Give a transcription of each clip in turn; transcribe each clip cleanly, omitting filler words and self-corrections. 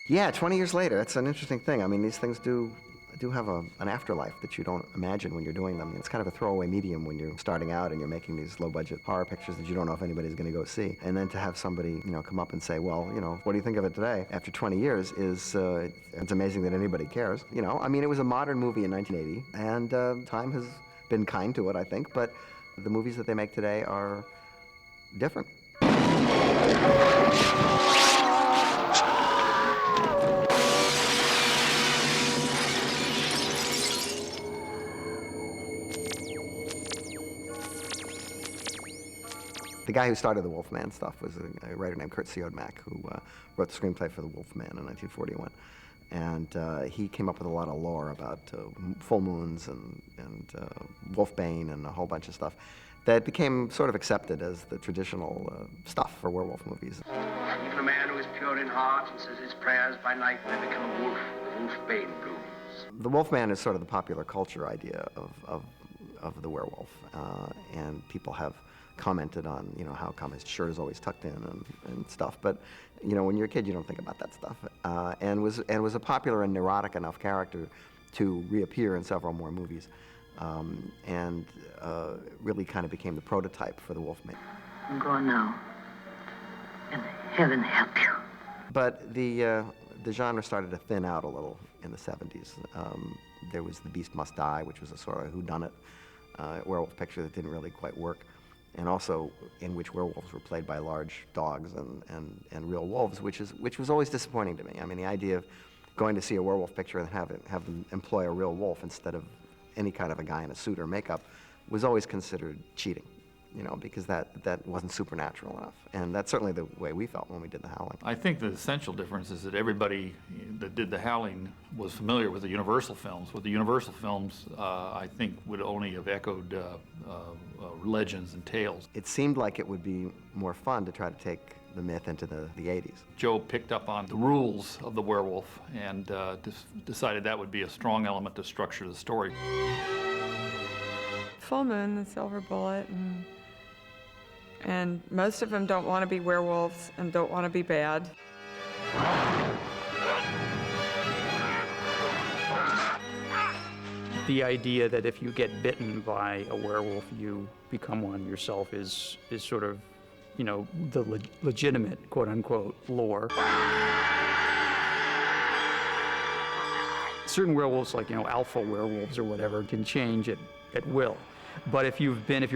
Yeah, 20 years later, that's an interesting thing. I mean, these things do have an afterlife that you don't imagine when you're doing them. It's kind of a throwaway medium when you're starting out and you're making these low-budget horror pictures that you don't know if anybody's going to go see. And then to have somebody, come up and say, well, what do you think of it today? After 20 years is, it's amazing that anybody cares. I mean, it was a modern movie in 1980, and time has been kind to it, I think, but the movies that they make today are different. The guy who started the Wolfman stuff was a writer named Kurt Siodmak, who wrote the screenplay for the Wolfman in 1941. And he came up with a lot of lore about full moons and wolfbane and a whole bunch of stuff that became sort of accepted as the traditional stuff for werewolf movies. Even a man who is pure in heart and says his prayers by night may become a wolf. The wolfbane blooms. The Wolfman is sort of the popular culture idea of the werewolf, and people have commented on, how come his shirt is always tucked in and stuff. But, when you're a kid, you don't think about that stuff. And was a popular and neurotic enough character to reappear in several more movies, and really kind of became the prototype for the Wolfman. Go now, and heaven help you. But the genre started to thin out a little in the 70s. There was The Beast Must Die, which was a sort of whodunit werewolf picture that didn't really quite work, and also in which werewolves were played by large dogs and real wolves, which was always disappointing to me. I mean, the idea of going to see a werewolf picture and have them employ a real wolf instead of any kind of a guy in a suit or makeup was always considered cheating, because that wasn't supernatural enough. And that's certainly the way we felt when we did the Howling. I think the essential difference is that everybody that did the Howling was familiar with the Universal films. With the Universal films, I think would only have echoed legends and tales. It seemed like it would be more fun to try to take the myth into the 80s. Joe picked up on the rules of the werewolf and decided that would be a strong element to structure the story. Full moon, the silver bullet, and most of them don't want to be werewolves and don't want to be bad. The idea that if you get bitten by a werewolf, you become one yourself is sort of, the legitimate, quote-unquote, lore. Certain werewolves, like, alpha werewolves or whatever, can change at will. But if you're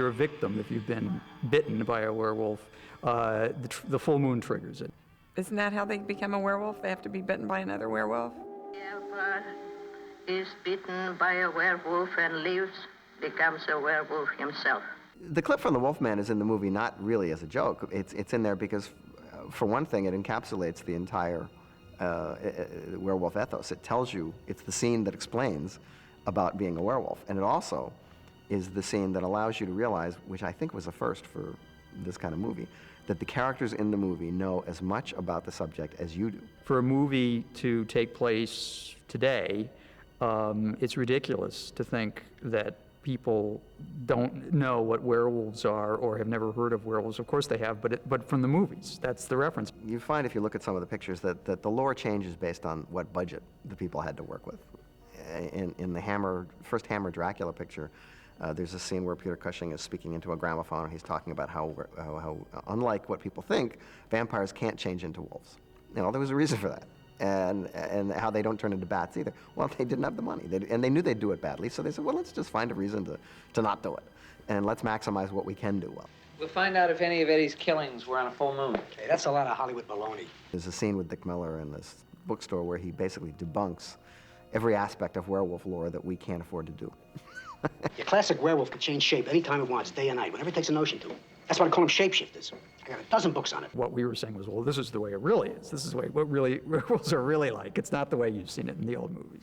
a victim, if you've been bitten by a werewolf, the full moon triggers it. Isn't that how they become a werewolf? They have to be bitten by another werewolf? Whoever is bitten by a werewolf and lives becomes a werewolf himself. The clip from the Wolfman is in the movie not really as a joke. It's in there because, for one thing, it encapsulates the entire werewolf ethos. It tells you, it's the scene that explains about being a werewolf. And it also is the scene that allows you to realize, which I think was a first for this kind of movie, that the characters in the movie know as much about the subject as you do. For a movie to take place today, it's ridiculous to think that people don't know what werewolves are or have never heard of werewolves. Of course they have, but from the movies, that's the reference. You find if you look at some of the pictures that the lore changes based on what budget the people had to work with. In the first Hammer Dracula picture, there's a scene where Peter Cushing is speaking into a gramophone, and he's talking about how unlike what people think, vampires can't change into wolves. There was a reason for that. And how they don't turn into bats either. Well, they didn't have the money, and they knew they'd do it badly, so they said, well, let's just find a reason to not do it, and let's maximize what we can do well. We'll find out if any of Eddie's killings were on a full moon. Hey, that's a lot of Hollywood baloney. There's a scene with Dick Miller in this bookstore where he basically debunks every aspect of werewolf lore that we can't afford to do. Your classic werewolf can change shape anytime it wants, day and night, whenever it takes a notion to. That's why I call them shapeshifters. I got a dozen books on it. What we were saying was, well, this is the way it really is. This is what werewolves are really like. It's not the way you've seen it in the old movies.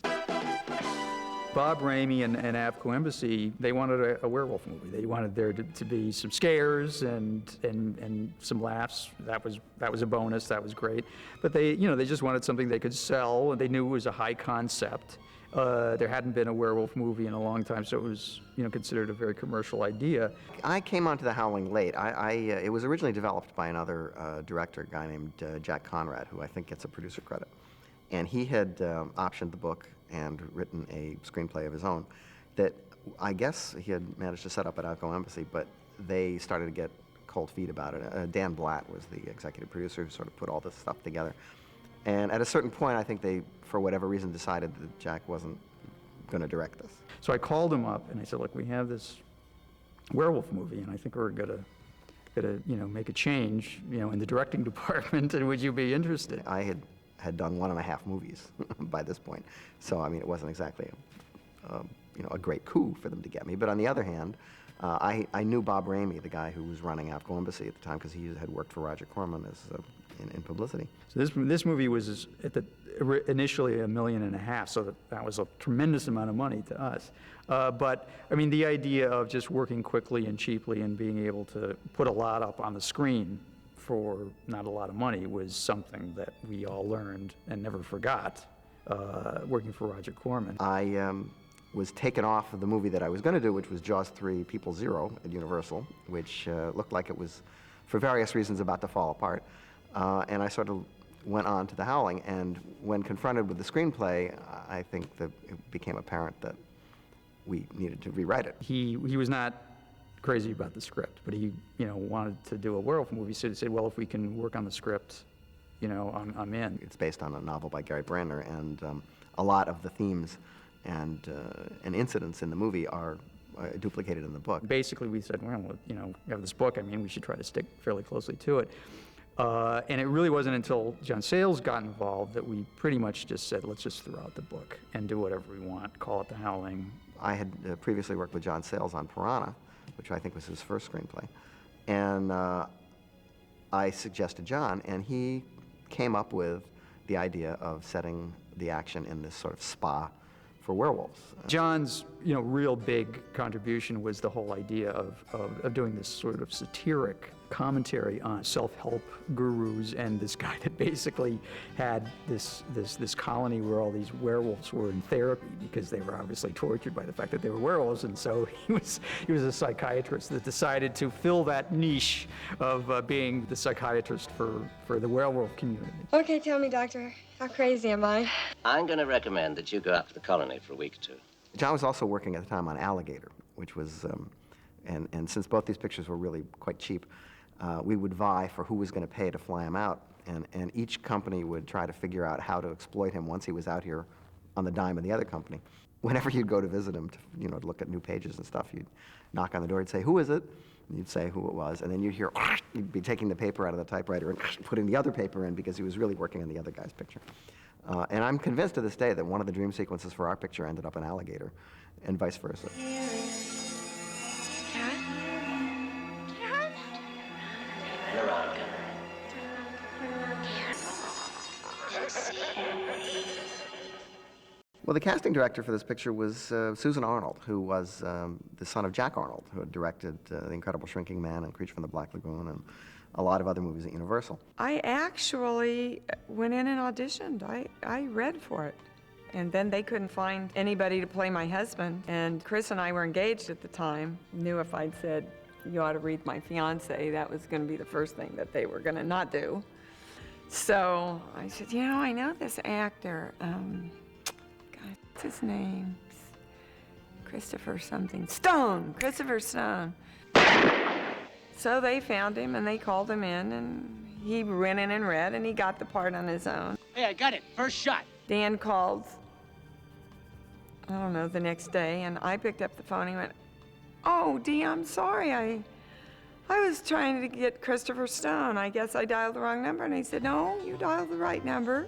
Bob Raimi and Avco Embassy, they wanted a werewolf movie. They wanted there to be some scares and some laughs. That was a bonus. That was great. But they just wanted something they could sell, and they knew it was a high concept. There hadn't been a werewolf movie in a long time, so it was considered a very commercial idea. I came onto The Howling late. It was originally developed by another director, a guy named Jack Conrad, who I think gets a producer credit. And he had optioned the book and written a screenplay of his own that I guess he had managed to set up at Avco Embassy, but they started to get cold feet about it. Dan Blatt was the executive producer who sort of put all this stuff together. And at a certain point, I think they, for whatever reason, decided that Jack wasn't going to direct this. So I called him up and I said, look, we have this werewolf movie, and I think we're gonna make a change, in the directing department, and would you be interested? I had done 1.5 movies by this point, so I mean, it wasn't exactly a great coup for them to get me. But on the other hand, I knew Bob Raimi, the guy who was running Avco Embassy at the time, because he had worked for Roger Corman as in publicity. So this movie was initially $1.5 million, so that was a tremendous amount of money to us. But I mean, the idea of just working quickly and cheaply and being able to put a lot up on the screen for not a lot of money was something that we all learned and never forgot, working for Roger Corman. I was taken off of the movie that I was going to do, which was Jaws 3: People Zero at Universal, which looked like it was, for various reasons, about to fall apart. And I sort of went on to The Howling, and when confronted with the screenplay, I think that it became apparent that we needed to rewrite it. He was not crazy about the script, but he wanted to do a werewolf movie, so he said, well, if we can work on the script, I'm in. It's based on a novel by Gary Brandner, and a lot of the themes and incidents in the movie are duplicated in the book. Basically, we said, well, we have this book, I mean, we should try to stick fairly closely to it. And it really wasn't until John Sayles got involved that we pretty much just said, let's just throw out the book and do whatever we want, call it The Howling. I had previously worked with John Sayles on Piranha, which I think was his first screenplay. And I suggested John, and he came up with the idea of setting the action in this sort of spa for werewolves. John's, real big contribution was the whole idea of doing this sort of satiric commentary on self-help gurus and this guy that basically had this colony where all these werewolves were in therapy because they were obviously tortured by the fact that they were werewolves, and so he was a psychiatrist that decided to fill that niche of being the psychiatrist for the werewolf community. Okay, tell me, doctor, how crazy am I? I'm going to recommend that you go out to the colony for a week or two. John was also working at the time on Alligator, which was, and since both these pictures were really quite cheap, we would vie for who was going to pay to fly him out, and each company would try to figure out how to exploit him once he was out here on the dime of the other company. Whenever you'd go to visit him, to look at new pages and stuff, you'd knock on the door and say, "Who is it?" And you'd say who it was, and then you'd hear, you'd be taking the paper out of the typewriter and putting the other paper in because he was really working on the other guy's picture. And I'm convinced to this day that one of the dream sequences for our picture ended up in Alligator, and vice versa. Well, the casting director for this picture was Susan Arnold, who was the son of Jack Arnold, who had directed The Incredible Shrinking Man and Creature from the Black Lagoon and a lot of other movies at Universal. I actually went in and auditioned. I read for it. And then they couldn't find anybody to play my husband. And Chris and I were engaged at the time. Knew if I'd said, you ought to read my fiance, that was going to be the first thing that they were going to not do. So I said, I know this actor. God, what's his name? Christopher Stone. So they found him and they called him in and he went in and read and he got the part on his own. Hey, I got it. First shot. Dan called, I don't know, the next day, and I picked up the phone. He went, "Oh, Dee, I'm sorry. I was trying to get Christopher Stone. I guess I dialed the wrong number." And I said, "No, you dialed the right number."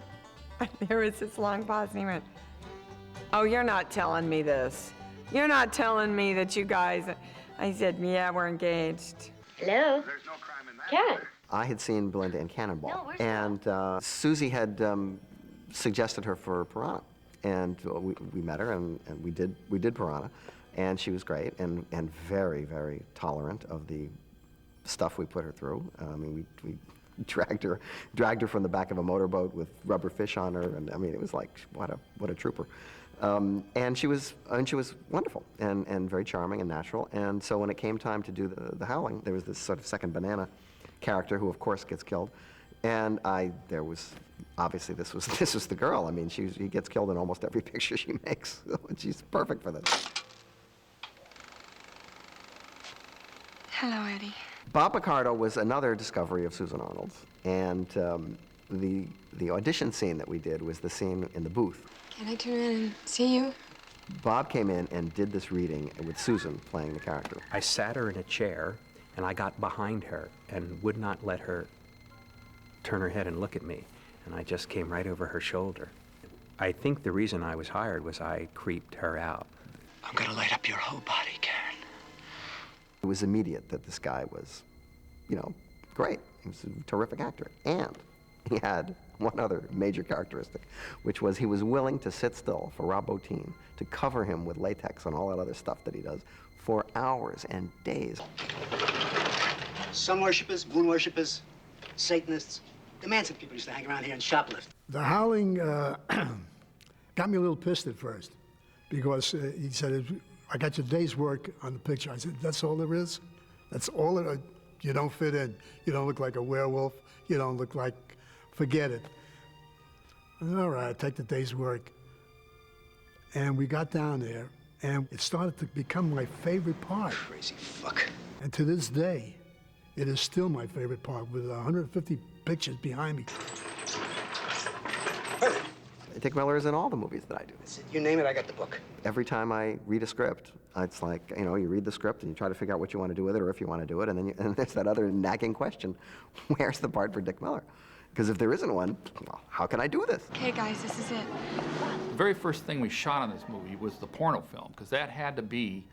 And there was this long pause, and he went, "Oh, you're not telling me this. You're not telling me that you guys..." I said, "Yeah, we're engaged." Hello? There's no crime in that. Karen? I had seen Belinda in Cannonball, and Susie had suggested her for Piranha. and we met her, and we did Piranha, and she was great, and very, very tolerant of the stuff we put her through. I mean, we dragged her from the back of a motorboat with rubber fish on her, and I mean, it was like, what a trooper. And she was wonderful and very charming and natural. And so when it came time to do the Howling, there was this sort of second banana character who, of course, gets killed. And there was obviously this was the girl. I mean, she gets killed in almost every picture she makes. She's perfect for this. Hello, Eddie. Bob Picardo was another discovery of Susan Arnold's, and the audition scene that we did was the scene in the booth. Can I turn around and see you? Bob came in and did this reading with Susan playing the character. I sat her in a chair, and I got behind her and would not let her turn her head and look at me, and I just came right over her shoulder. I think the reason I was hired was I creeped her out. I'm gonna light up your whole body, Karen. It was immediate that this guy was, great. He was a terrific actor. And he had one other major characteristic, which was he was willing to sit still for Rob Bottin to cover him with latex and all that other stuff that he does for hours and days. Sun worshippers, moon worshippers, Satanists. The Manson people used to hang around here and shoplift. The Howling got me a little pissed at first because he said, I got your day's work on the picture. I said, that's all there is? That's all it is? You don't fit in. You don't look like a werewolf. You don't look like, forget it. I said, all right, I'll take the day's work. And we got down there, and it started to become my favorite part. Crazy fuck. And to this day, it is still my favorite part with 150 pictures behind me. Dick Miller is in all the movies that I do. You name it, I got the book. Every time I read a script, it's like, you read the script and you try to figure out what you want to do with it or if you want to do it, and then there's that other nagging question, where's the part for Dick Miller? Because if there isn't one, well, how can I do this? Okay, guys, this is it. The very first thing we shot on this movie was the porno film, because that had to be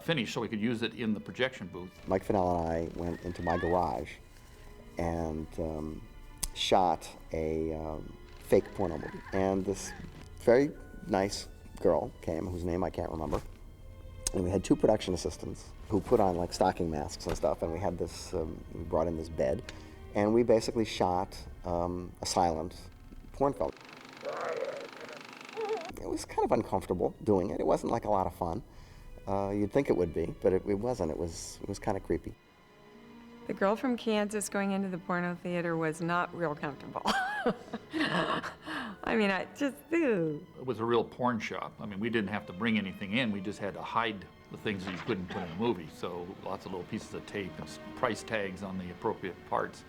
finished so we could use it in the projection booth. Mike Fennell and I went into my garage and shot a fake porno movie. And this very nice girl came, whose name I can't remember. And we had two production assistants who put on like stocking masks and stuff, and we had this, we brought in this bed, and we basically shot a silent porn film. It was kind of uncomfortable doing it. It wasn't like a lot of fun. You'd think it would be, but it wasn't. It was kind of creepy. The girl from Kansas going into the porno theater was not real comfortable. I mean, ew. It was a real porn shop. I mean, we didn't have to bring anything in. We just had to hide the things that you couldn't put in a movie. So lots of little pieces of tape and price tags on the appropriate parts.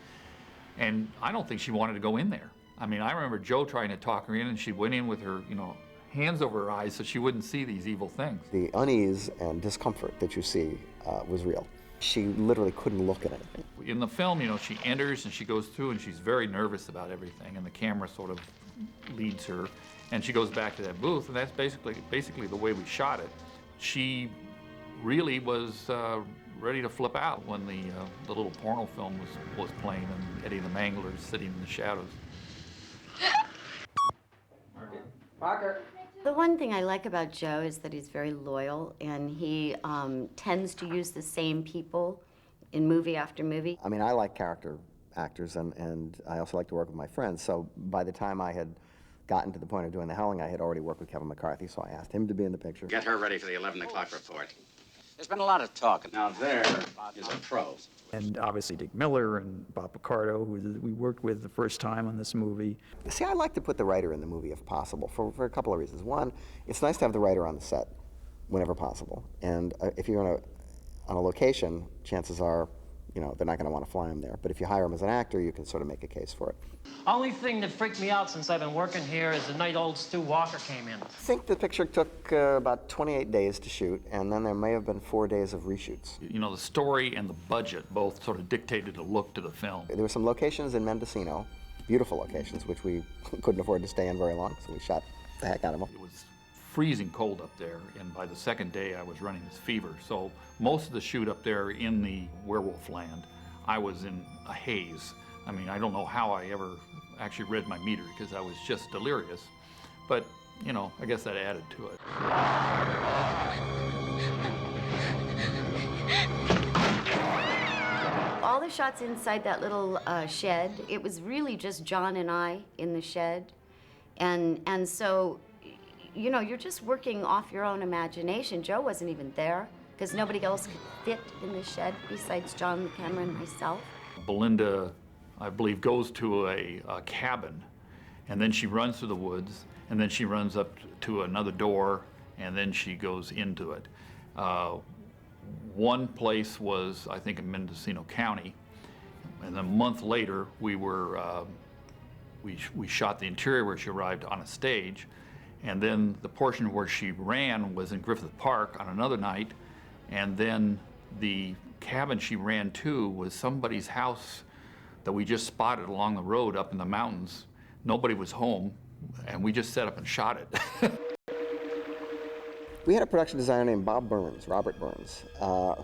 And I don't think she wanted to go in there. I mean, I remember Joe trying to talk her in, and she went in with her, hands over her eyes so she wouldn't see these evil things. The unease and discomfort that you see was real. She literally couldn't look at anything. In the film, she enters and she goes through and she's very nervous about everything, and the camera sort of leads her, and she goes back to that booth, and that's basically the way we shot it. She really was ready to flip out when the little porno film was playing and Eddie the Mangler is sitting in the shadows. Parker. The one thing I like about Joe is that he's very loyal, and he tends to use the same people in movie after movie. I mean, I like character actors, and I also like to work with my friends. So by the time I had gotten to the point of doing The Howling, I had already worked with Kevin McCarthy, so I asked him to be in the picture. Get her ready for the 11 o'clock report. There's been a lot of talk. Now there is a pro. And obviously Dick Miller and Bob Picardo, who we worked with the first time on this movie. See, I like to put the writer in the movie if possible, for a couple of reasons. One, it's nice to have the writer on the set whenever possible. And if you're on a location, chances are, they're not going to want to fly him there. But if you hire him as an actor, you can sort of make a case for it. Only thing that freaked me out since I've been working here is the night old Stu Walker came in. I think the picture took about 28 days to shoot, and then there may have been 4 days of reshoots. The story and the budget both sort of dictated the look to the film. There were some locations in Mendocino, beautiful locations, which we couldn't afford to stay in very long, so we shot the heck out of them. It was freezing cold up there, and by the second day I was running this fever. So most of the shoot up there in the werewolfland, I was in a haze. I mean, I don't know how I ever actually read my meter because I was just delirious. But you know, I guess that added to it. All the shots inside that little shed, it was really just John and I in the shed. And so, you know, you're just working off your own imagination. Joe wasn't even there because nobody else could fit in the shed besides John, the camera, and myself. Belinda, I believe, goes to a cabin, and then she runs through the woods, and then she runs up to another door, and then she goes into it. One place was, I think, in Mendocino County, and a month later, we shot the interior where she arrived on a stage, and then the portion where she ran was in Griffith Park on another night, and then the cabin she ran to was somebody's house that we just spotted along the road up in the mountains. Nobody was home, and we just set up and shot it. We had a production designer named Bob Burns, Robert Burns,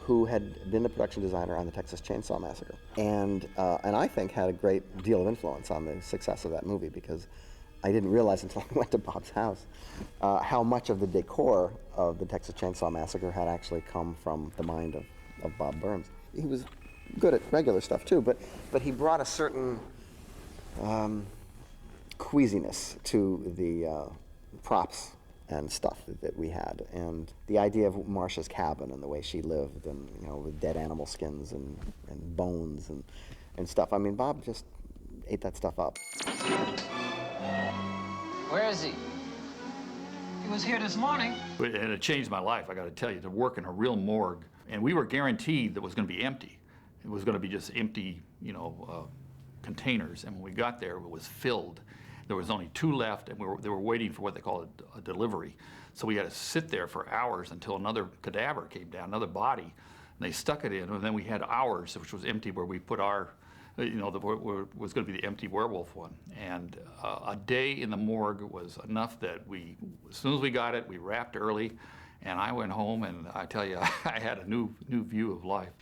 who had been the production designer on the Texas Chainsaw Massacre, and I think had a great deal of influence on the success of that movie, because I didn't realize until I went to Bob's house how much of the decor of the Texas Chainsaw Massacre had actually come from the mind of Bob Burns. He was good at regular stuff too, but he brought a certain queasiness to the props and stuff that we had, and the idea of Marcia's cabin and the way she lived, and you know, with dead animal skins and bones and stuff. I mean, Bob just ate that stuff up. Where is he? He was here this morning. And it changed my life, I got to tell you, to work in a real morgue. And we were guaranteed that it was going to be empty. It was going to be just empty, you know, containers. And when we got there, it was filled. There was only 2 left, and they were waiting for what they call a delivery. So we had to sit there for hours until another cadaver came down, another body, and they stuck it in. And then we had ours, which was empty, where we put our, you know, was going to be the empty werewolf one. And a day in the morgue was enough that as soon as we got it, we wrapped early, and I went home, and I tell you, I had a new view of life.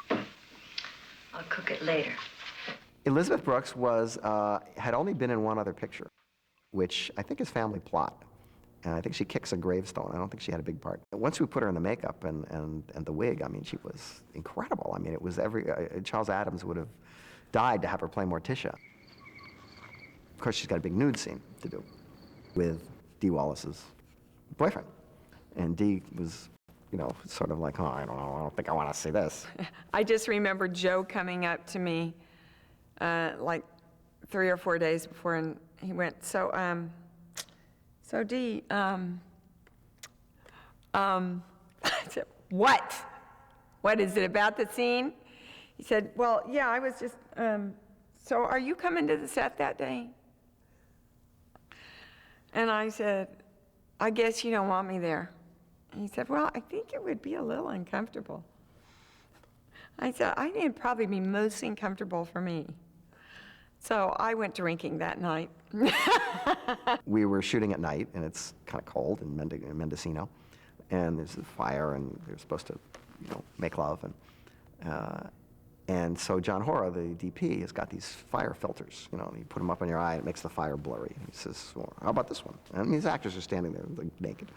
I'll cook it later. Elizabeth Brooks had only been in one other picture, which I think is Family Plot. And I think she kicks a gravestone. I don't think she had a big part. Once we put her in the makeup and the wig, I mean, she was incredible. I mean, it was Charles Adams would have died to have her play Morticia. Of course, she's got a big nude scene to do with Dee Wallace's boyfriend. And Dee was, you know, sort of like, oh, I don't think I want to see this. I just remember Joe coming up to me like 3 or 4 days before, and he went, so Dee, I said, what? What is it about the scene? He said, well, yeah, I was just, so are you coming to the set that day? And I said, I guess you don't want me there. And he said, well, I think it would be a little uncomfortable. I said, I think it'd probably be most uncomfortable for me. So I went drinking that night. We were shooting at night, and it's kind of cold in Mendocino, and there's a fire, and they're supposed to, you know, make love, and so John Hora, the DP, has got these fire filters. You know, you put them up on your eye, and it makes the fire blurry. He says, well, how about this one? And these actors are standing there like naked.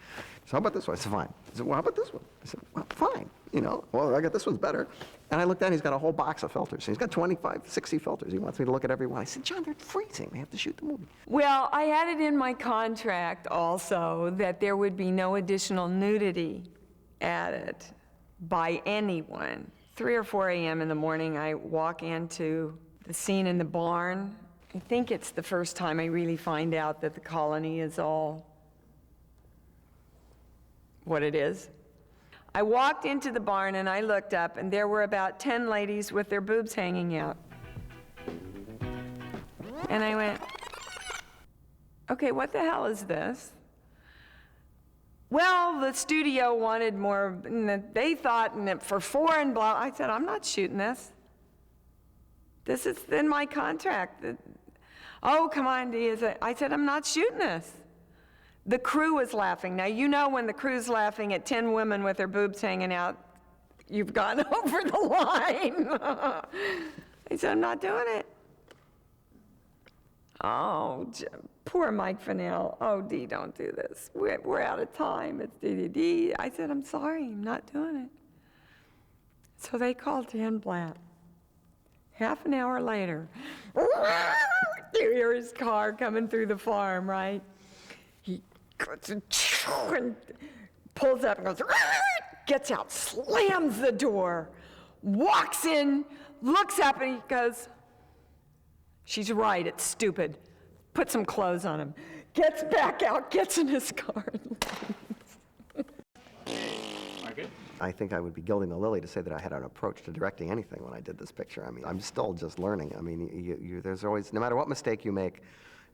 So how about this one? I said, fine. He said, well, how about this one? I said, well, fine. You know, well, I got this one's better. And I looked down, he's got a whole box of filters. He's got 25, 60 filters. He wants me to look at every one. I said, John, they're freezing. We have to shoot the movie. Well, I had it in my contract also that there would be no additional nudity added by anyone. 3 or 4 a.m. in the morning, I walk into the scene in the barn. I think it's the first time I really find out that the colony is all what it is. I walked into the barn and I looked up, and there were about 10 ladies with their boobs hanging out. And I went, okay, what the hell is this? Well, the studio wanted more, and they thought, and for 4 and blah. I said, I'm not shooting this. This is in my contract. Oh, come on, Dee. I said, I'm not shooting this. The crew was laughing. Now, you know when the crew's laughing at 10 women with their boobs hanging out, you've gone over the line. I said, I'm not doing it. Oh, poor Mike Fennell. Oh, Dee, don't do this. We're out of time. It's Dee. I said, I'm sorry, I'm not doing it. So they called Dan Blatt. Half an hour later, you hear his car coming through the farm, right? He goes and pulls up and goes, gets out, slams the door, walks in, looks up, and he goes, she's right, it's stupid. Put some clothes on him. Gets back out, gets in his car, and leaves. I think I would be gilding the lily to say that I had an approach to directing anything when I did this picture. I mean, I'm still just learning. I mean, there's always, no matter what mistake you make,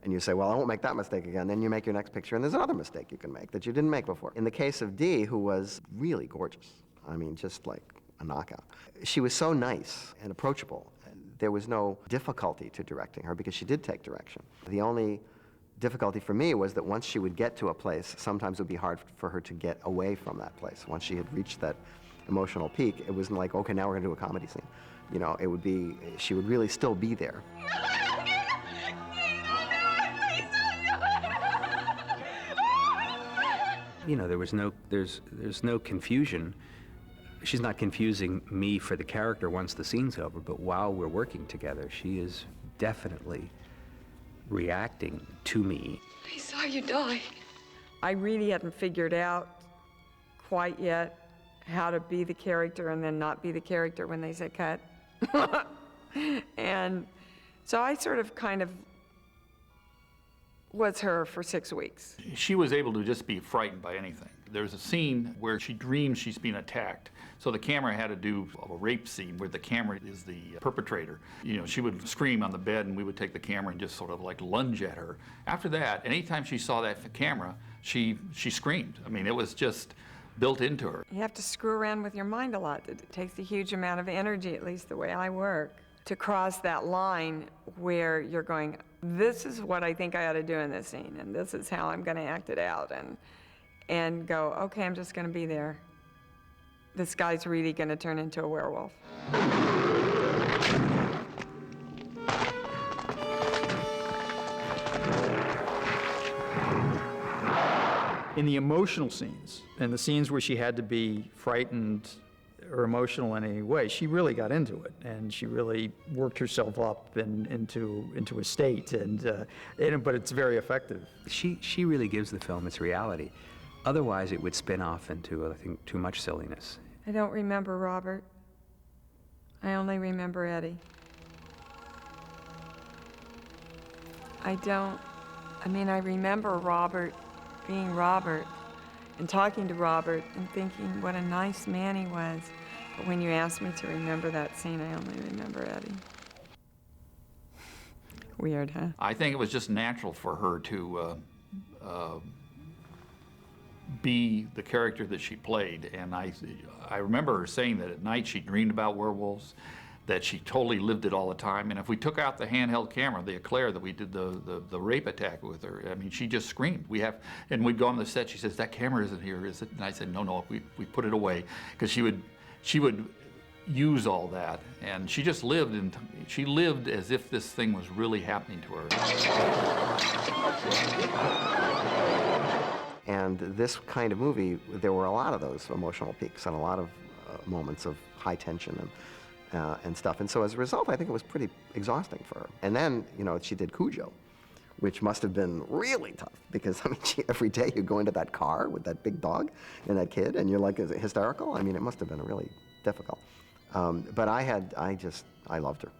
and you say, well, I won't make that mistake again, then you make your next picture, and there's another mistake you can make that you didn't make before. In the case of Dee, who was really gorgeous, I mean, just like a knockout, she was so nice and approachable. There was no difficulty to directing her because she did take direction. The only difficulty for me was that once she would get to a place, sometimes it would be hard for her to get away from that place. Once she had reached that emotional peak, it wasn't like, okay, now we're gonna do a comedy scene. You know, it would be, she would really still be there. You know, there's no confusion. She's not confusing me for the character once the scene's over, but while we're working together, she is definitely reacting to me. I saw you die. I really hadn't figured out quite yet how to be the character and then not be the character when they said cut. And so I sort of kind of was her for 6 weeks. She was able to just be frightened by anything. There's a scene where she dreams she's being attacked. So the camera had to do a rape scene where the camera is the perpetrator. You know, she would scream on the bed and we would take the camera and just sort of like lunge at her. After that, anytime she saw that camera, she screamed. I mean, it was just built into her. You have to screw around with your mind a lot. It takes a huge amount of energy, at least the way I work, to cross that line where you're going, this is what I think I ought to do in this scene, and this is how I'm going to act it out, and go, okay, I'm just going to be there. This guy's really going to turn into a werewolf. In the emotional scenes, and the scenes where she had to be frightened or emotional in any way, she really got into it, and she really worked herself up into a state, but it's very effective. She really gives the film its reality. Otherwise, it would spin off into, I think, too much silliness. I don't remember Robert. I only remember Eddie. I remember Robert being Robert and talking to Robert and thinking what a nice man he was. But when you asked me to remember that scene, I only remember Eddie. Weird, huh? I think it was just natural for her to be the character that she played. And I remember her saying that at night she dreamed about werewolves, that she totally lived it all the time. And if we took out the handheld camera, the Eclair that we did the rape attack with her, I mean, she just screamed. And we'd go on the set, she says, that camera isn't here, is it? And I said, no, we put it away. Because she would use all that. And she just lived, she lived as if this thing was really happening to her. And this kind of movie, there were a lot of those emotional peaks and a lot of moments of high tension and stuff. And so as a result, I think it was pretty exhausting for her. And then, you know, she did Cujo, which must have been really tough because, I mean, every day you go into that car with that big dog and that kid and you're like, is it hysterical? I mean, it must have been really difficult. But I loved her.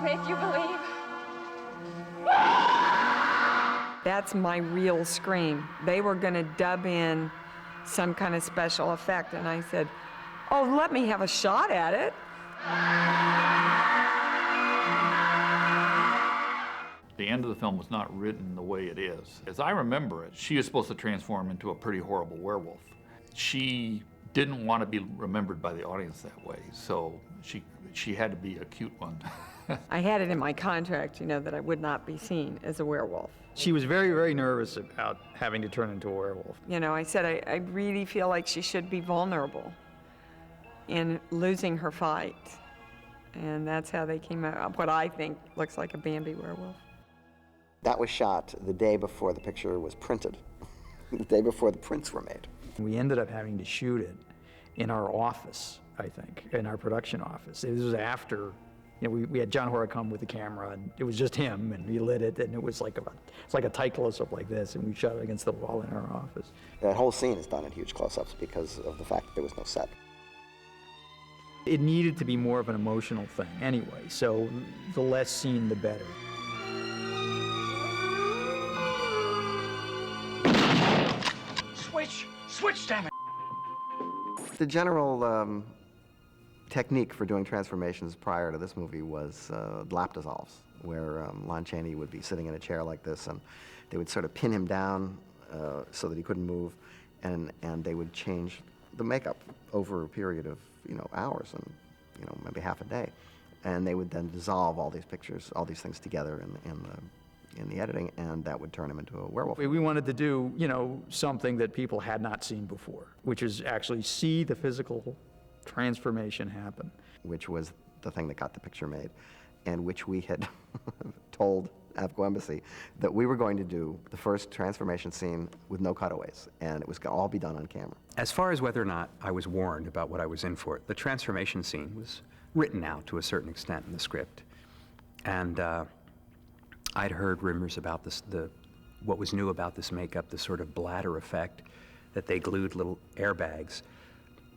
Make you believe. That's my real scream. They were gonna dub in some kind of special effect, and I said, oh, let me have a shot at it. The end of the film was not written the way it is. As I remember it, she was supposed to transform into a pretty horrible werewolf. She didn't want to be remembered by the audience that way, so she had to be a cute one. I had it in my contract, you know, that I would not be seen as a werewolf. She was very, very nervous about having to turn into a werewolf. You know, I said I really feel like she should be vulnerable in losing her fight. And that's how they came out, what I think looks like a Bambi werewolf. That was shot the day before the picture was printed, the day before the prints were made. We ended up having to shoot it in our office, I think, in our production office. It was after, we had John Hora come with the camera, and it was just him, and we lit it, and it was like it's like a tight close-up like this, and we shot it against the wall in our office. That whole scene is done in huge close-ups because of the fact that there was no set. It needed to be more of an emotional thing anyway, so the less seen, the better. Switch, damn it! The general technique for doing transformations prior to this movie was lap dissolves, where Lon Chaney would be sitting in a chair like this, and they would sort of pin him down so that he couldn't move, and they would change the makeup over a period of hours and maybe half a day, and they would then dissolve all these pictures, all these things together in the editing, and that would turn him into a werewolf. We wanted to do, something that people had not seen before, which is actually see the physical transformation happen. Which was the thing that got the picture made, and which we had told Avco Embassy that we were going to do the first transformation scene with no cutaways, and it was going to all be done on camera. As far as whether or not I was warned about what I was in for, the transformation scene was written out to a certain extent in the script. And I'd heard rumors about what was new about this makeup, the sort of bladder effect, that they glued little airbags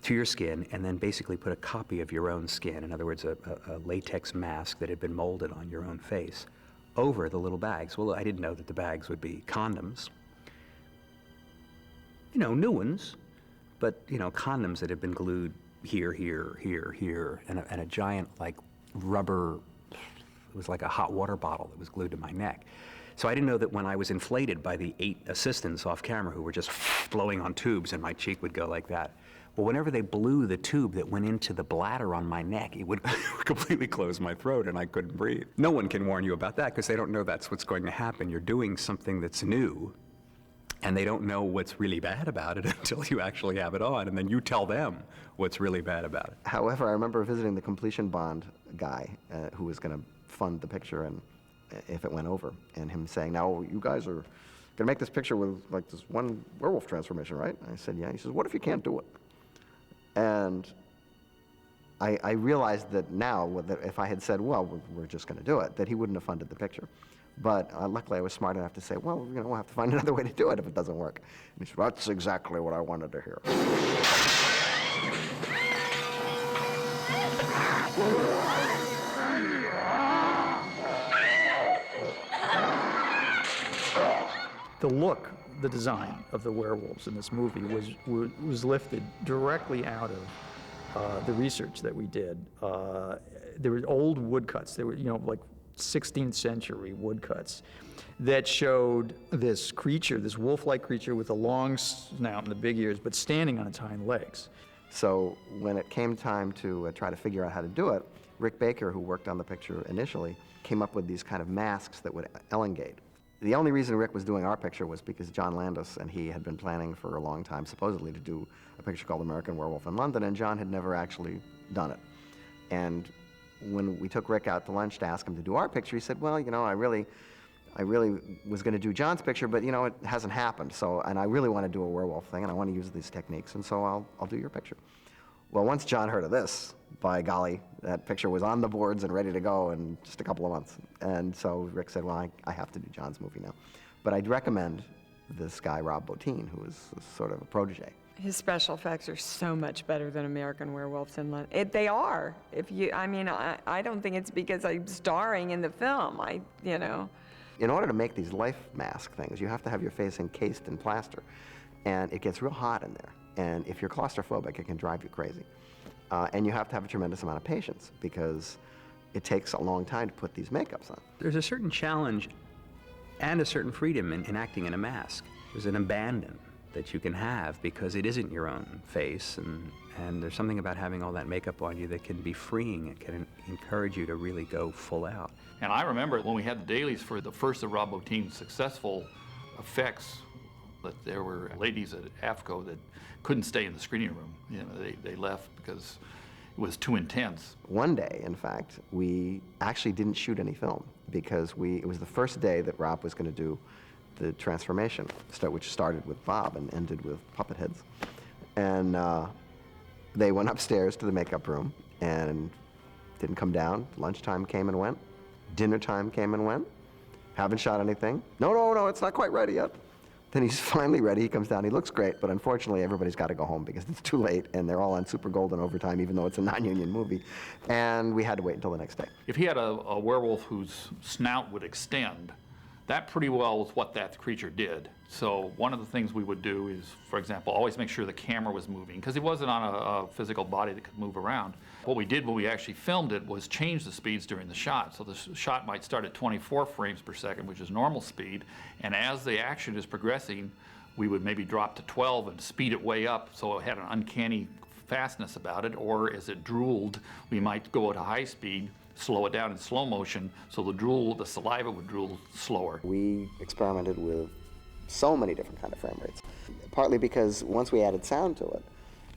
to your skin and then basically put a copy of your own skin, in other words, a latex mask that had been molded on your own face, over the little bags. Well, I didn't know that the bags would be condoms. New ones, but, condoms that had been glued here, and a giant, rubber, it was like a hot water bottle that was glued to my neck. So I didn't know that when I was inflated by the 8 assistants off camera who were just blowing on tubes and my cheek would go like that. Well, whenever they blew the tube that went into the bladder on my neck, it would completely close my throat and I couldn't breathe. No one can warn you about that because they don't know that's what's going to happen. You're doing something that's new, and they don't know what's really bad about it until you actually have it on, and then you tell them what's really bad about it. However, I remember visiting the completion bond guy who was going to fund the picture and if it went over, and him saying, "Now you guys are going to make this picture with this one werewolf transformation, right?" And I said, "Yeah." He says, "What if you can't do it?" And I realized that now, that if I had said, "Well, we're just going to do it," that he wouldn't have funded the picture. But luckily I was smart enough to say, "Well, we'll have to find another way to do it if it doesn't work." And he said, "That's exactly what I wanted to hear." The look, the design of the werewolves in this movie was lifted directly out of the research that we did. There were old woodcuts. They were, 16th century woodcuts that showed this creature, this wolf-like creature with a long snout and the big ears, but standing on its hind legs. So when it came time to try to figure out how to do it, Rick Baker, who worked on the picture initially, came up with these kind of masks that would elongate. The only reason Rick was doing our picture was because John Landis and he had been planning for a long time, supposedly, to do a picture called American Werewolf in London, and John had never actually done it. And when we took Rick out to lunch to ask him to do our picture, he said, "Well, I really was going to do John's picture, but it hasn't happened. So, and I really want to do a werewolf thing, and I want to use these techniques, and so I'll do your picture." Well, once John heard of this, by golly, that picture was on the boards and ready to go in just a couple of months. And so Rick said, "Well, I have to do John's movie now." But I'd recommend this guy, Rob Bottin, who is sort of a protege. His special effects are so much better than American Werewolves in London. They are. I don't think it's because I'm starring in the film. In order to make these life mask things, you have to have your face encased in plaster. And it gets real hot in there. And if you're claustrophobic, it can drive you crazy. And you have to have a tremendous amount of patience because it takes a long time to put these makeups on. There's a certain challenge and a certain freedom in acting in a mask. There's an abandon that you can have because it isn't your own face, and there's something about having all that makeup on you that can be freeing. It can encourage you to really go full out. And I remember when we had the dailies for the first of Rob Bottin's successful effects, that there were ladies at AFCO that couldn't stay in the screening room. They left because was too intense. One day, in fact, we actually didn't shoot any film because it was the first day that Rob was going to do the transformation, which started with Bob and ended with puppet heads. And they went upstairs to the makeup room and didn't come down. Lunchtime came and went. Dinner time came and went. Haven't shot anything. No, it's not quite ready yet. Then he's finally ready. He comes down. He looks great, but unfortunately, everybody's got to go home because it's too late, and they're all on super golden overtime, even though it's a non-union movie. And we had to wait until the next day. If he had a werewolf whose snout would extend, that pretty well was what that creature did. So one of the things we would do is, for example, always make sure the camera was moving, because he wasn't on a physical body that could move around. What we did when we actually filmed it was change the speeds during the shot. So the shot might start at 24 frames per second, which is normal speed, and as the action is progressing, we would maybe drop to 12 and speed it way up so it had an uncanny fastness about it, or as it drooled, we might go at a high speed, slow it down in slow motion, so the saliva would drool slower. We experimented with so many different kind of frame rates, partly because once we added sound to it,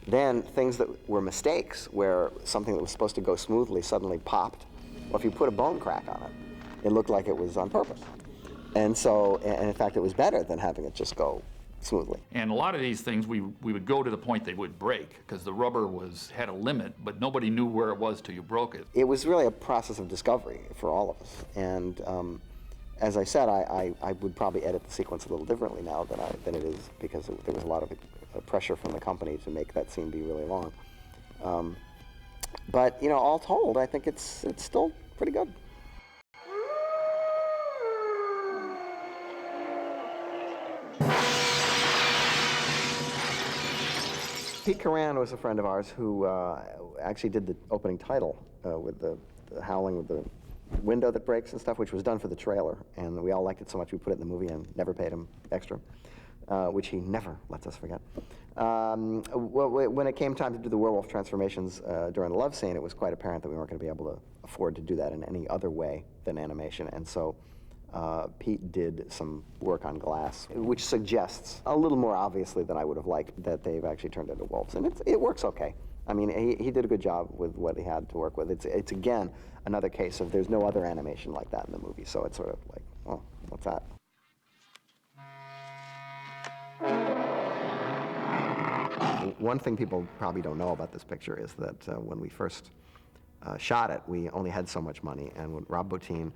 then things that were mistakes, where something that was supposed to go smoothly suddenly popped, or if you put a bone crack on it, it looked like it was on purpose. And so, and in fact, it was better than having it just go smoothly. And a lot of these things, we would go to the point they would break, because the rubber had a limit, but nobody knew where it was till you broke it. It was really a process of discovery for all of us. And as I said, I would probably edit the sequence a little differently now than it is, because there was a lot of pressure from the company to make that scene be really long. But you know, all told, I think it's still pretty good. Pete Coran was a friend of ours who actually did the opening title with the Howling with the window that breaks and stuff, which was done for the trailer, and we all liked it so much we put it in the movie and never paid him extra, which he never lets us forget. When it came time to do the werewolf transformations during the love scene, it was quite apparent that we weren't going to be able to afford to do that in any other way than animation, and so Pete did some work on glass, which suggests, a little more obviously than I would have liked, that they've actually turned into wolves, and it works okay. I mean, he did a good job with what he had to work with. It's again, another case of there's no other animation like that in the movie, so it's sort of like, oh, what's that? One thing people probably don't know about this picture is that when we first shot it, we only had so much money, and when Rob Bottin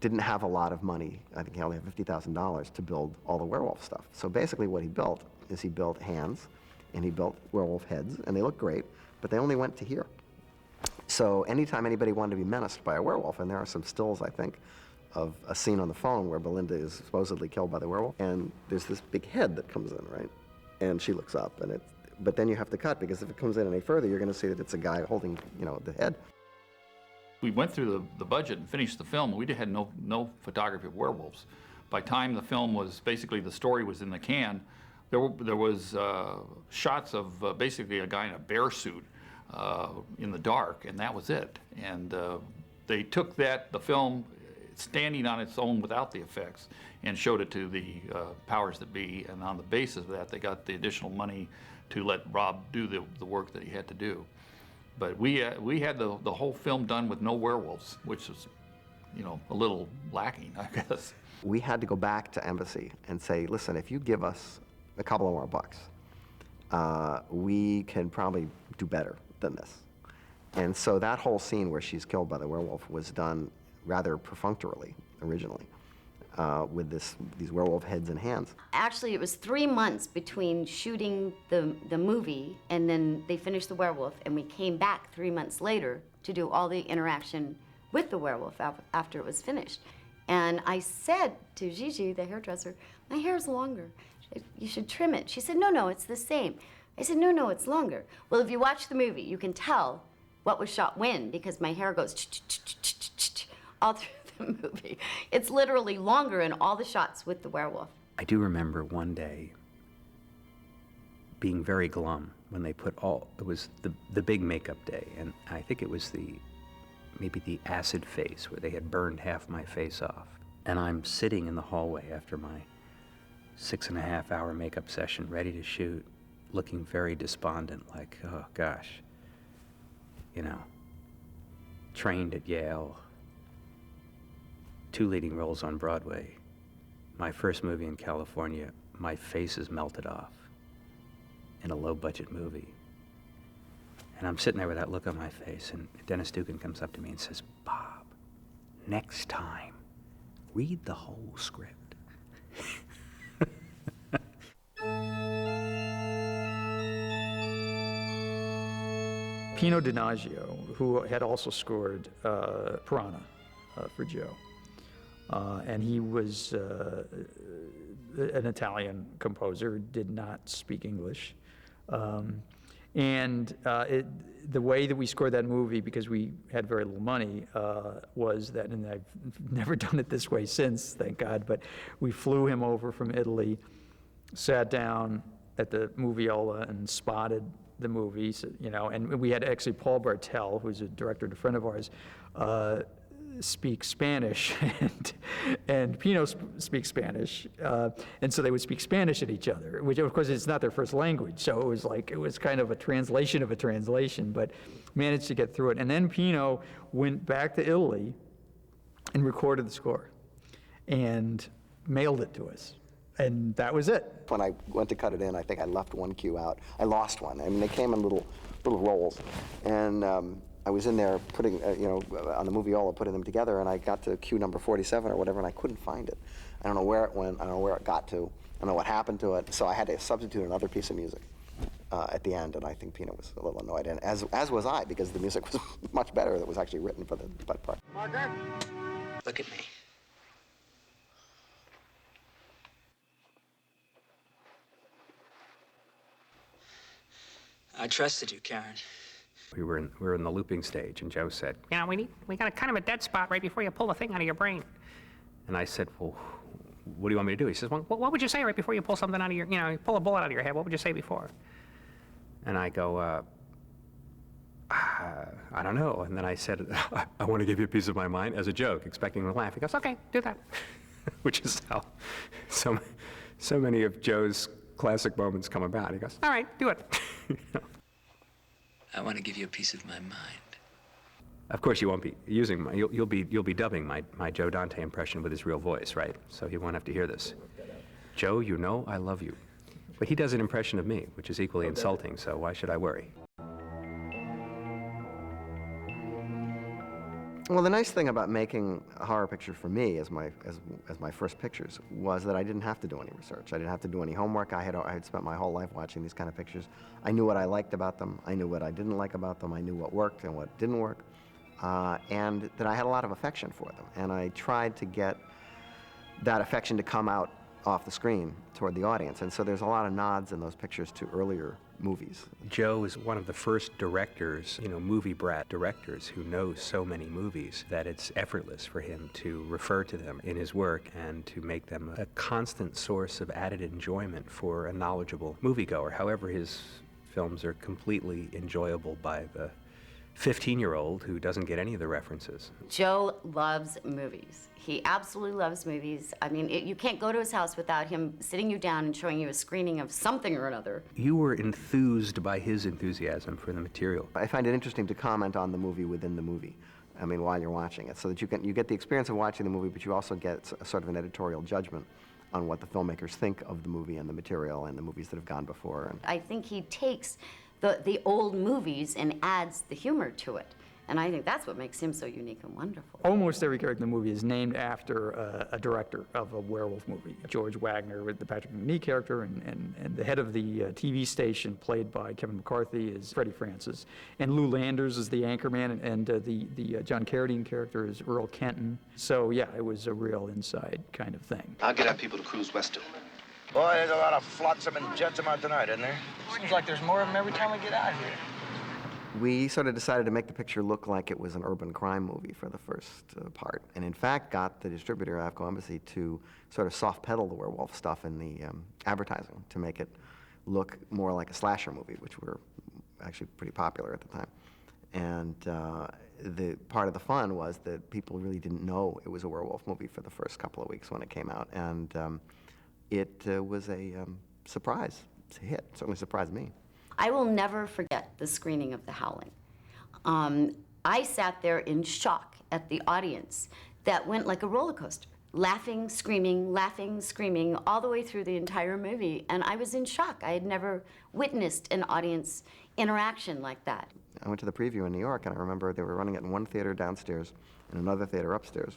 didn't have a lot of money, I think he only had $50,000 to build all the werewolf stuff. So basically what he built is he built hands, and he built werewolf heads, and they look great, but they only went to here. So anytime anybody wanted to be menaced by a werewolf, and there are some stills, I think, of a scene on the phone where Belinda is supposedly killed by the werewolf, and there's this big head that comes in, right? And she looks up, and but then you have to cut, because if it comes in any further, you're gonna see that it's a guy holding, you know, the head. We went through the budget and finished the film. We had no photography of werewolves. By the time the film was, basically the story was in the can, there was shots of basically a guy in a bear suit in the dark, and that was it. And they took the film standing on its own without the effects and showed it to the powers that be, and on the basis of that, they got the additional money to let Rob do the work that he had to do. But we had the whole film done with no werewolves, which was, you know, a little lacking, I guess. We had to go back to Embassy and say, listen, if you give us a couple of more bucks, we can probably do better than this. And so that whole scene where she's killed by the werewolf was done rather perfunctorily originally, with these werewolf heads and hands. Actually, it was 3 months between shooting the movie, and then they finished the werewolf, and we came back 3 months later to do all the interaction with the werewolf after it was finished. And I said to Gigi, the hairdresser, my hair's longer. You should trim it. She said, no, it's the same. I said, no, it's longer. Well, if you watch the movie, you can tell what was shot when, because my hair goes all through the movie. It's literally longer in all the shots with the werewolf. I do remember one day being very glum when they put it was the big makeup day, and I think it was maybe the acid face where they had burned half my face off. And I'm sitting in the hallway after my 6.5-hour makeup session, ready to shoot, looking very despondent, like, oh gosh. you know, trained at Yale, 2 leading roles on Broadway. My first movie in California, my face is melted off in a low-budget movie. And I'm sitting there with that look on my face, and Dennis Dugan comes up to me and says, "Bob, next time, read the whole script." Pino Donaggio, who had also scored Piranha for Joe. And he was an Italian composer, did not speak English. The way that we scored that movie, because we had very little money, was that, and I've never done it this way since, thank God, but we flew him over from Italy, sat down at the Moviola and spotted the movies, you know, and we had actually Paul Bartel, who's a director and a friend of ours, speak Spanish, and Pino speaks Spanish, and so they would speak Spanish at each other, which of course is not their first language, so it was kind of a translation of a translation, but managed to get through it. And then Pino went back to Italy and recorded the score and mailed it to us. And that was it. When I went to cut it in, I think I left one cue out. I lost one. I mean, they came in little rolls, and I was in there putting, on the Moviola, putting them together, and I got to cue number 47 or whatever, and I couldn't find it. I don't know where it went. I don't know where it got to. I don't know what happened to it. So I had to substitute another piece of music at the end, and I think Pino was a little annoyed, and as was I, because the music was much better that was actually written for the butt part. Margaret, look at me. I trusted you, Karen. We were in the looping stage, and Joe said, "Yeah, we got a kind of a dead spot right before you pull the thing out of your brain." and I said, "Well, what do you want me to do?" He says, "Well, What would you say right before you pull something out of your, you pull a bullet out of your head? What would you say before?" and I go, I don't know. And then I said, I want to give you a piece of my mind as a joke, expecting him to laugh. He goes, "Okay, do that." Which is how so many of Joe's classic moments come about. He goes, "All right, do it." I want to give you a piece of my mind. Of course, you won't be using you'll be dubbing my Joe Dante impression with his real voice, right? So he won't have to hear this. Joe, you know I love you. But he does an impression of me, which is equally insulting, so why should I worry? Well, the nice thing about making a horror picture for me as my first pictures was that I didn't have to do any research. I didn't have to do any homework. I had spent my whole life watching these kind of pictures. I knew what I liked about them. I knew what I didn't like about them. I knew what worked and what didn't work, and that I had a lot of affection for them. And I tried to get that affection to come out off the screen toward the audience. And so there's a lot of nods in those pictures to earlier movies. Joe is one of the first directors, movie brat directors who knows so many movies that it's effortless for him to refer to them in his work and to make them a constant source of added enjoyment for a knowledgeable moviegoer. However, his films are completely enjoyable by the 15-year-old who doesn't get any of the references. Joe loves movies. He absolutely loves movies. I mean, you can't go to his house without him sitting you down and showing you a screening of something or another. You were enthused by his enthusiasm for the material. I find it interesting to comment on the movie within the movie. I mean, while you're watching it, so that you get the experience of watching the movie, but you also get a sort of an editorial judgment on what the filmmakers think of the movie and the material and the movies that have gone before. And I think he takes the old movies and adds the humor to it. And I think that's what makes him so unique and wonderful. Almost every character in the movie is named after a director of a werewolf movie. George Wagner with the Patrick McNee character, and the head of the TV station, played by Kevin McCarthy, is Freddie Francis. And Lou Landers is the anchorman, and the John Carradine character is Earl Kenton. So yeah, it was a real inside kind of thing. I'll get our people to cruise west of. Boy, there's a lot of flotsam and jetsam out tonight, isn't there? Seems like there's more of them every time we get out here. we sort of decided to make the picture look like it was an urban crime movie for the first part, and in fact got the distributor, Avco Embassy, to sort of soft pedal the werewolf stuff in the advertising to make it look more like a slasher movie, which were actually pretty popular at the time. And the part of the fun was that people really didn't know it was a werewolf movie for the first couple of weeks when it came out, and it was a surprise. It's a hit. It certainly surprised me. I will never forget the screening of The Howling. I sat there in shock at the audience that went like a roller coaster, laughing, screaming, all the way through the entire movie. And I was in shock. I had never witnessed an audience interaction like that. I went to the preview in New York, and I remember they were running it in one theater downstairs and another theater upstairs.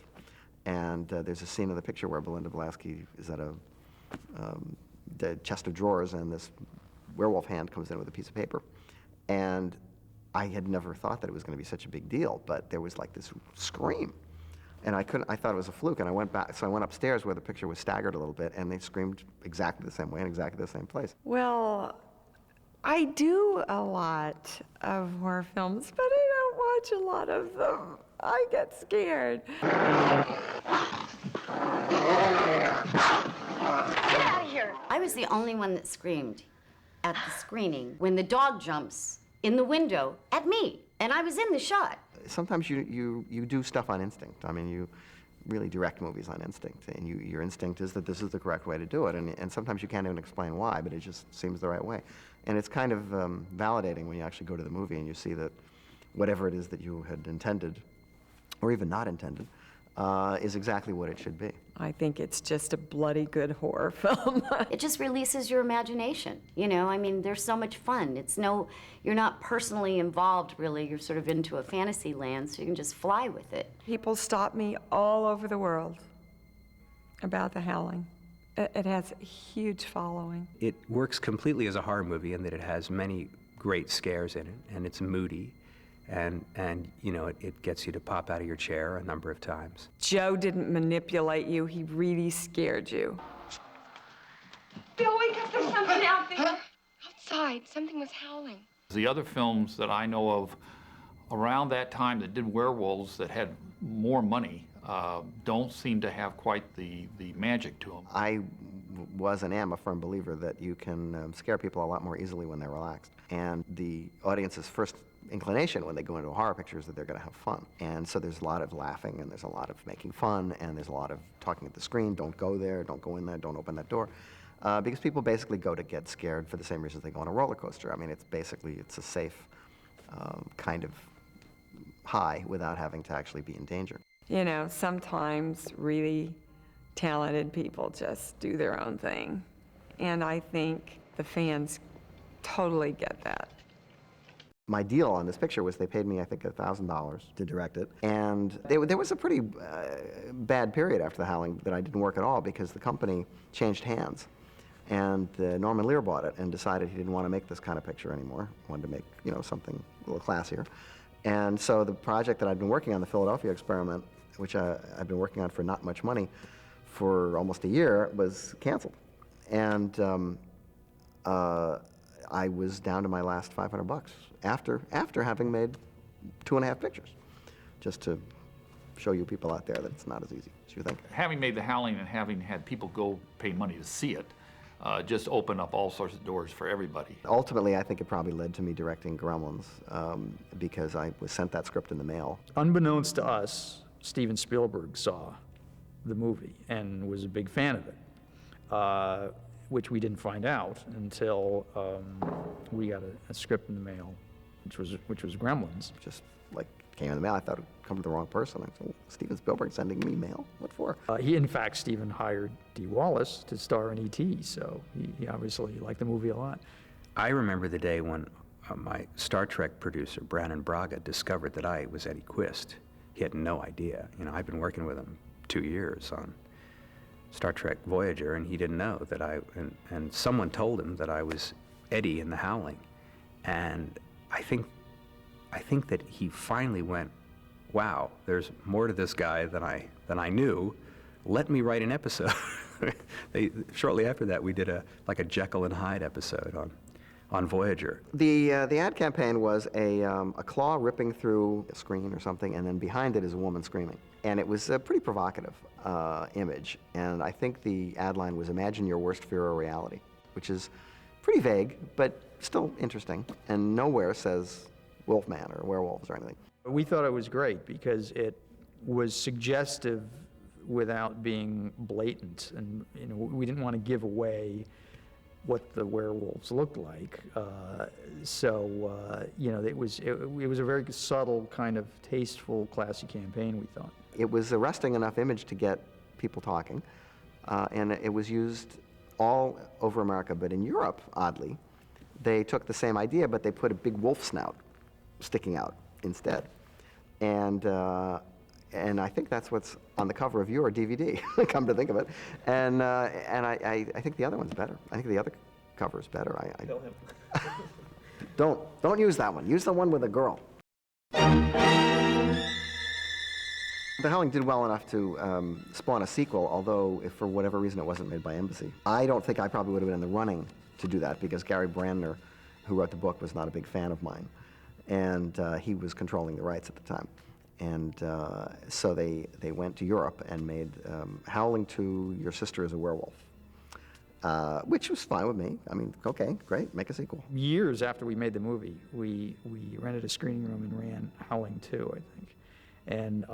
And there's a scene in the picture where Belinda Blasky is at the chest of drawers, and this werewolf hand comes in with a piece of paper. And I had never thought that it was going to be such a big deal, but there was like this scream. And I thought it was a fluke, and I went back, so I went upstairs where the picture was staggered a little bit, and they screamed exactly the same way in exactly the same place. Well, I do a lot of horror films, but I don't watch a lot of them. I get scared. Get out of here. I was the only one that screamed at the screening when the dog jumps in the window at me, and I was in the shot. Sometimes you do stuff on instinct. I mean, you really direct movies on instinct, and your instinct is that this is the correct way to do it, and sometimes you can't even explain why, but it just seems the right way. And it's kind of validating when you actually go to the movie and you see that whatever it is that you had intended, or even not intended, is exactly what it should be. I think it's just a bloody good horror film. It just releases your imagination, you know? I mean, there's so much fun. You're not personally involved, really. You're sort of into a fantasy land, so you can just fly with it. People stop me all over the world about The Howling. It has a huge following. It works completely as a horror movie in that it has many great scares in it, and it's moody. And you know, it gets you to pop out of your chair a number of times. Joe didn't manipulate you. He really scared you. Bill, wake up. There's something out there. Outside. Something was howling. The other films that I know of around that time that did werewolves that had more money don't seem to have quite the magic to them. I was and am a firm believer that you can scare people a lot more easily when they're relaxed. And the audience's first inclination when they go into a horror picture is that they're going to have fun. And so there's a lot of laughing, and there's a lot of making fun, and there's a lot of talking at the screen. Don't go there, don't go in there, don't open that door. Because people basically go to get scared for the same reasons they go on a roller coaster. I mean, it's a safe kind of high without having to actually be in danger. You know, sometimes really talented people just do their own thing. And I think the fans totally get that. My deal on this picture was they paid me, I think, $1,000 to direct it. And there was a pretty bad period after The Howling that I didn't work at all because the company changed hands. And Norman Lear bought it and decided he didn't want to make this kind of picture anymore. He wanted to make, you know, something a little classier. And so the project that I'd been working on, the Philadelphia experiment, which I'd been working on for not much money for almost a year, was canceled. And I was down to my last $500 after having made 2.5 pictures, just to show you people out there that it's not as easy as you think. Having made The Howling and having had people go pay money to see it just opened up all sorts of doors for everybody. Ultimately, I think it probably led to me directing Gremlins because I was sent that script in the mail. Unbeknownst to us, Steven Spielberg saw the movie and was a big fan of it, which we didn't find out until we got a script in the mail, which was Gremlins. Just like came in the mail, I thought it would come to the wrong person. I said, Steven Spielberg sending me mail? What for? In fact, Steven hired Dee Wallace to star in E.T., so he obviously liked the movie a lot. I remember the day when my Star Trek producer, Brannon Braga, discovered that I was Eddie Quist. He had no idea. You know, I'd been working with him 2 years on Star Trek Voyager, and he didn't know that and someone told him that I was Eddie in The Howling. And I think that he finally went, wow, there's more to this guy than I knew. Let me write an episode. Shortly after that, we did a Jekyll and Hyde episode on Voyager. The ad campaign was a claw ripping through a screen or something, and then behind it is a woman screaming. And it was a pretty provocative image. And I think the ad line was, "Imagine your worst fear or reality," which is pretty vague, but still interesting. And nowhere says Wolfman or werewolves or anything. We thought it was great because it was suggestive without being blatant, and you know, we didn't want to give away what the werewolves looked like. You know, it was a very subtle, kind of tasteful, classy campaign, we thought. It was arresting enough image to get people talking, and it was used all over America. But in Europe, oddly, they took the same idea, but they put a big wolf snout sticking out instead. And I think that's what's on the cover of your DVD, come to think of it. And I think the other one's better. I think the other cover is better. Don't use that one. Use the one with a girl. The Howling did well enough to spawn a sequel, although if for whatever reason it wasn't made by Embassy. I don't think I probably would have been in the running to do that because Gary Brandner, who wrote the book, was not a big fan of mine. And he was controlling the rights at the time. And so they went to Europe and made Howling 2, Your Sister is a Werewolf, which was fine with me. I mean, okay, great, make a sequel. Years after we made the movie, we rented a screening room and ran Howling 2, I think. And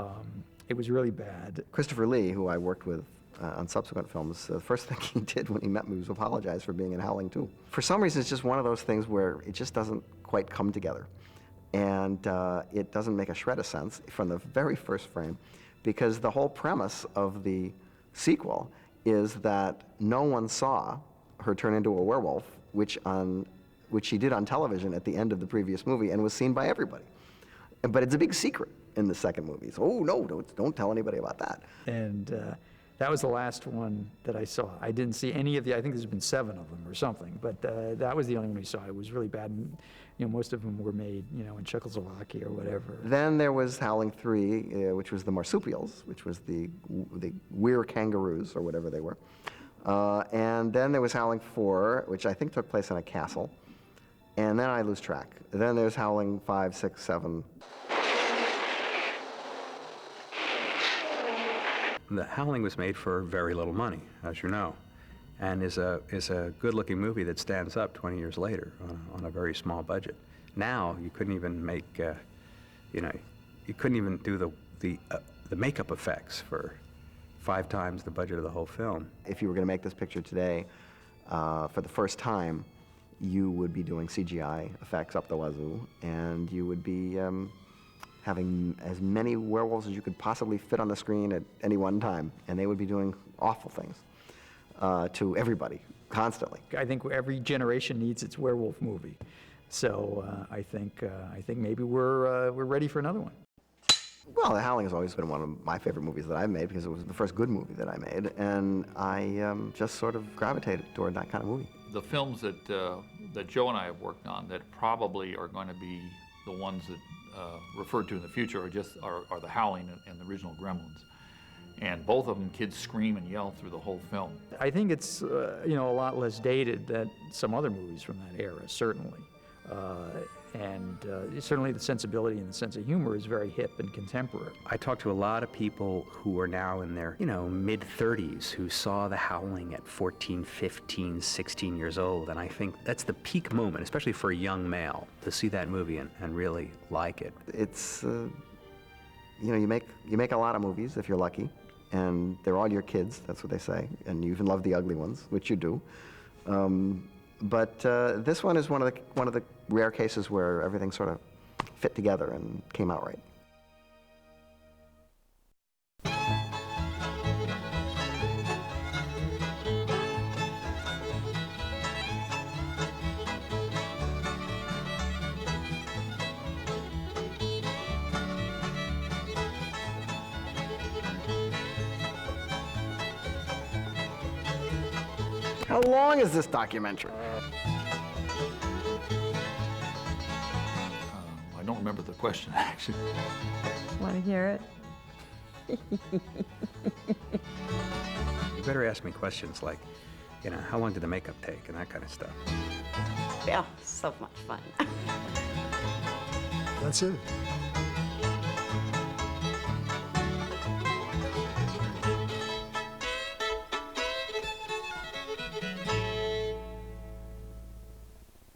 it was really bad. Christopher Lee, who I worked with on subsequent films, the first thing he did when he met me was apologize for being in Howling 2. For some reason, it's just one of those things where it just doesn't quite come together. And it doesn't make a shred of sense from the very first frame, because the whole premise of the sequel is that no one saw her turn into a werewolf, which she did on television at the end of the previous movie and was seen by everybody. But it's a big secret in the second movie. So, oh no, don't tell anybody about that. And that was the last one that I saw. I didn't see any of the, I think there's been 7 of them or something, but that was the only one we saw. It was really bad. And, you know, most of them were made, you know, in Czechoslovakia or whatever. Then there was Howling 3, which was the marsupials, which was the weir kangaroos or whatever they were. And then there was Howling 4, which I think took place in a castle. And then I lose track. Then there's Howling 5, 6, 7. The Howling was made for very little money, as you know, and is a good-looking movie that stands up 20 years later on a very small budget. Now you couldn't even make, you couldn't even do the makeup effects for 5 times the budget of the whole film. If you were going to make this picture today, for the first time, you would be doing CGI effects up the wazoo, and you would be having as many werewolves as you could possibly fit on the screen at any one time, and they would be doing awful things to everybody, constantly. I think every generation needs its werewolf movie. So I think maybe we're ready for another one. Well, The Howling has always been one of my favorite movies that I've made because it was the first good movie that I made, and I just sort of gravitated toward that kind of movie. The films that Joe and I have worked on that probably are going to be the ones that referred to in the future are The Howling and the original Gremlins. And both of them, kids scream and yell through the whole film. I think it's you know, a lot less dated than some other movies from that era, certainly. Certainly the sensibility and the sense of humor is very hip and contemporary. I talked to a lot of people who are now in their, mid-30s who saw The Howling at 14, 15, 16 years old, and I think that's the peak moment, especially for a young male, to see that movie and really like it. It's, you make a lot of movies if you're lucky, and they're all your kids, that's what they say, and you even love the ugly ones, which you do. But this one is one of the rare cases where everything sort of fit together and came out right. How long is this documentary? I don't remember the question, actually. Want to hear it? You better ask me questions like, how long did the makeup take and that kind of stuff. Yeah, so much fun. That's it.